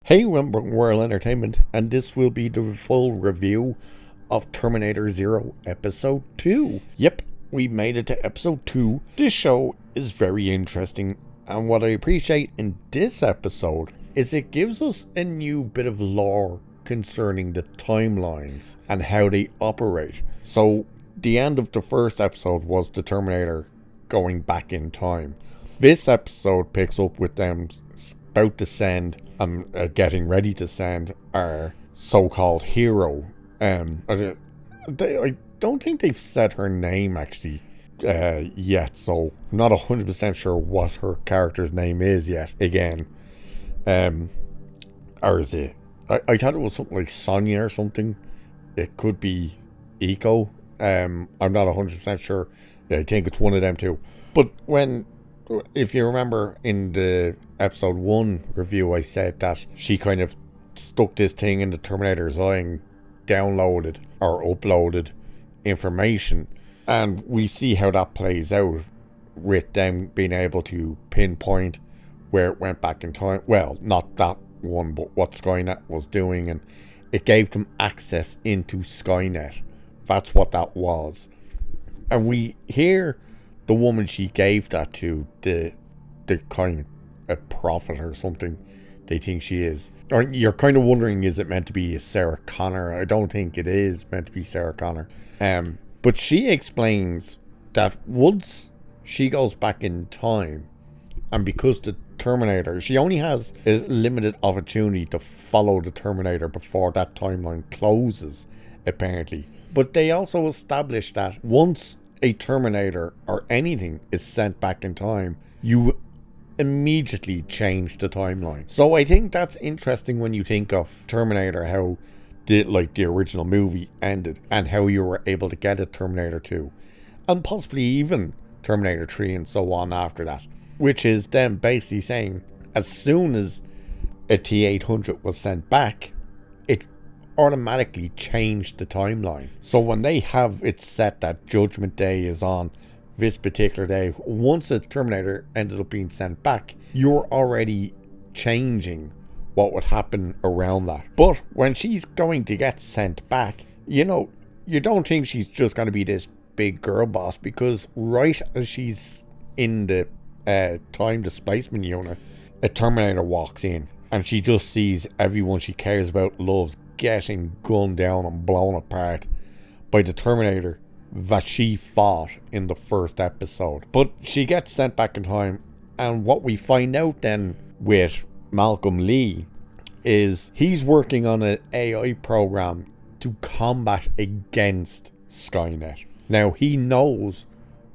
Hey, welcome to World Entertainment, and this will be the full review of Terminator Zero Episode 2. Yep, we made it to Episode 2. This show is very interesting, and what I appreciate in this episode is it gives us a new bit of lore concerning the timelines and how they operate. So, the end of the first episode was the Terminator going back in time. This episode picks up with them about to send getting ready to send our so-called hero. I don't think they've said her name actually yet, so I'm not 100% sure what her character's name is yet. Again, or is it? I thought it was something like Sonya or something. It could be Eco. I'm not 100% sure. I think it's one of them too. But if you remember in the episode 1 review, I said that she kind of stuck this thing in the Terminator's eye and downloaded or uploaded information. And we see how that plays out with them being able to pinpoint where it went back in time. Well, not that one, but what Skynet was doing. And it gave them access into Skynet. That's what that was. And we hear the woman she gave that to, the kind of a prophet or something they think she is. Or you're kind of wondering, is it meant to be Sarah Connor? I don't think it is meant to be Sarah Connor. But she explains that once she goes back in time, and because the Terminator, she only has a limited opportunity to follow the Terminator before that timeline closes, apparently. But they also established that once a Terminator or anything is sent back in time, you immediately change the timeline. So I think that's interesting when you think of Terminator, how the original movie ended, and how you were able to get a Terminator 2 and possibly even Terminator 3 and so on after that, which is them basically saying as soon as a T-800 was sent back, it automatically changed the timeline. So when they have it set that Judgment Day is on this particular day, once a Terminator ended up being sent back, you're already changing what would happen around that. But when she's going to get sent back, you don't think she's just going to be this big girl boss, because right as she's in the time displacement unit, a Terminator walks in and she just sees everyone she cares about, loves, getting gunned down and blown apart by the Terminator that she fought in the first episode. But she gets sent back in time, and what we find out then with Malcolm Lee is he's working on an AI program to combat against Skynet. Now, he knows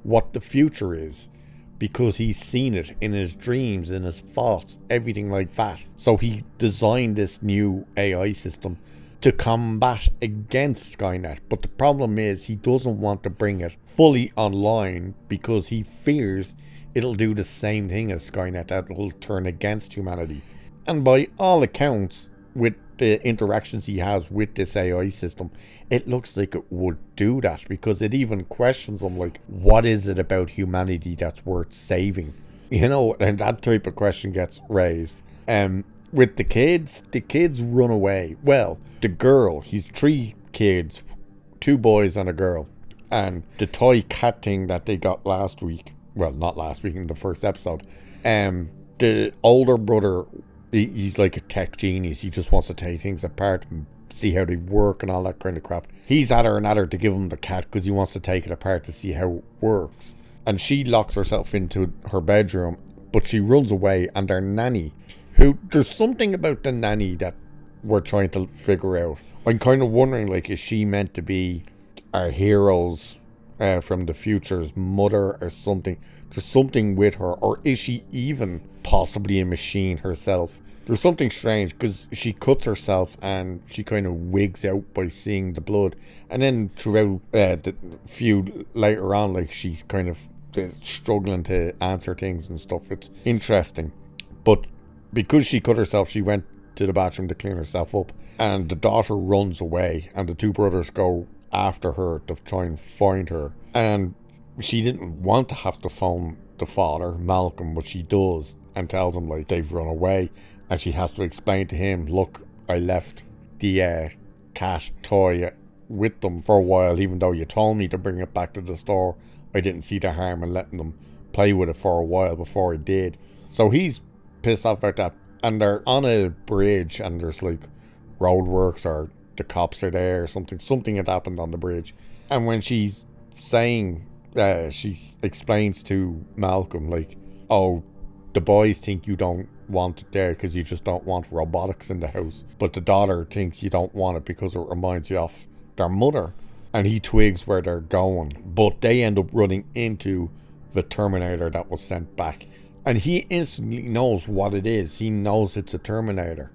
what the future is because he's seen it in his dreams, in his thoughts, everything like that. So he designed this new AI system to combat against Skynet. But the problem is he doesn't want to bring it fully online because he fears it'll do the same thing as Skynet, that will turn against humanity. And by all accounts, with the interactions he has with this AI system, it looks like it would do that, because it even questions him, like, what is it about humanity that's worth saving? And that type of question gets raised. With the kids run away. Well, the girl, he's 3 kids, 2 boys and a girl. And the toy cat thing that they got last week, well, not last week, in the first episode, the older brother, he's like a tech genius. He just wants to take things apart and see how they work and all that kind of crap. He's at her and at her to give him the cat because he wants to take it apart to see how it works. And she locks herself into her bedroom, but she runs away, and their nanny, there's something about the nanny that we're trying to figure out. I'm kind of wondering, like, is she meant to be our heroes from the future's mother or something? There's something with her, or is she even possibly a machine herself? There's something strange, because she cuts herself and she kind of wigs out by seeing the blood, and then throughout the few later on, like, she's kind of struggling to answer things and stuff. It's interesting. But because she cut herself, she went to the bathroom to clean herself up, and the daughter runs away, and the 2 brothers go after her to try and find her. And she didn't want to have to phone the father, Malcolm, but she does, and tells him, like, they've run away. and she has to explain to him, look, I left the cat toy with them for a while, even though you told me to bring it back to the store. I didn't see the harm in letting them play with it for a while before I did. So he's pissed off about that, and they're on a bridge, and there's like roadworks, or the cops are there, or something had happened on the bridge. And when she's saying, she explains to Malcolm, like, oh, the boys think you don't want it there because you just don't want robotics in the house, but the daughter thinks you don't want it because it reminds you of their mother. And he twigs where they're going, but they end up running into the Terminator that was sent back, and he instantly knows what it is. He knows it's a Terminator,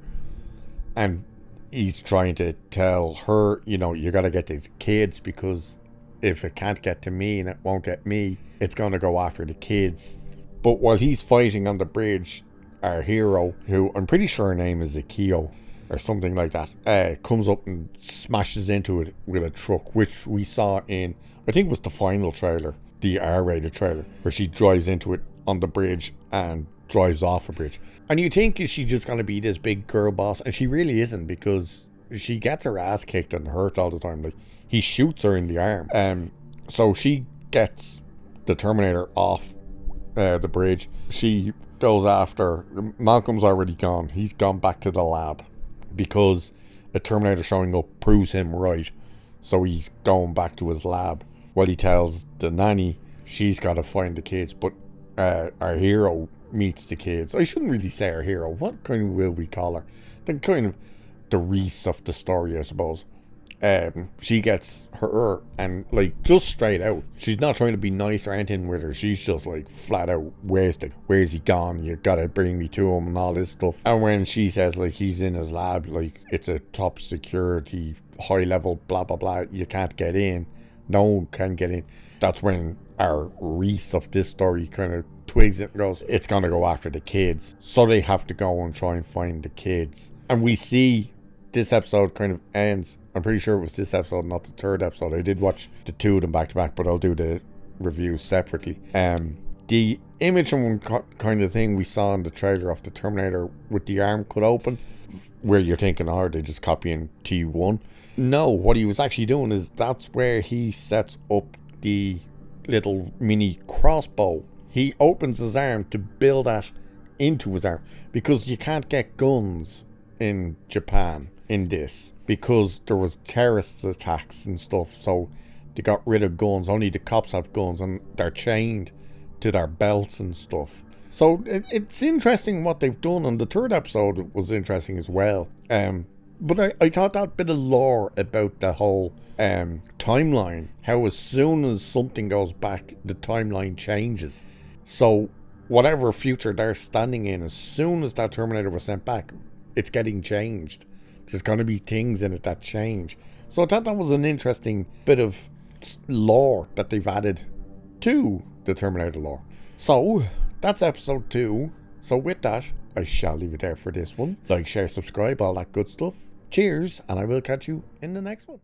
and he's trying to tell her, you know, you gotta get the kids, because if it can't get to me and it won't get me, it's gonna go after the kids. But while he's fighting on the bridge, our hero, who I'm pretty sure her name is Akio or something like that, comes up and smashes into it with a truck, which we saw in, I think it was the final trailer, the R-rated trailer, where she drives into it on the bridge and drives off a bridge. And you think, is she just going to be this big girl boss? And she really isn't, because she gets her ass kicked and hurt all the time. Like, he shoots her in the arm. So she gets the Terminator off the bridge. She goes after, Malcolm's already gone. He's gone back to the lab because a Terminator showing up proves him right. So he's going back to his lab. Well, he tells the nanny she's got to find the kids, but our hero meets the kids. I shouldn't really say our hero. What kind will we call her? The kind of the Reese of the story, I suppose. She gets her, and like, just straight out, she's not trying to be nice or anything with her. She's just like flat out, where's he gone? You gotta bring me to him and all this stuff. And when she says like he's in his lab, like it's a top security, high level, blah blah blah, you can't get in, no one can get in. That's when our Reese of this story kind of twigs it and goes, it's gonna go after the kids. So they have to go and try and find the kids. And we see this episode kind of ends. I'm pretty sure it was this episode, not the third episode. I did watch the two of them back to back, but I'll do the reviews separately. The image and kind of thing we saw in the trailer of the Terminator with the arm cut open, where you're thinking, oh, are they just copying T1? No, what he was actually doing is that's where he sets up the little mini crossbow. He opens his arm to build that into his arm, because you can't get guns in Japan in this, because there was terrorist attacks and stuff, so they got rid of guns. Only the cops have guns, and they're chained to their belts and stuff. So it's interesting what they've done, and the third episode was interesting as well. But I thought that bit of lore about the whole timeline, how as soon as something goes back, the timeline changes. So whatever future they're standing in, as soon as that Terminator was sent back, it's getting changed. There's going to be things in it that change. So I thought that was an interesting bit of lore that they've added to the Terminator lore. So that's episode 2. So with that, I shall leave it there for this one. Like, share, subscribe, all that good stuff. Cheers, and I will catch you in the next one.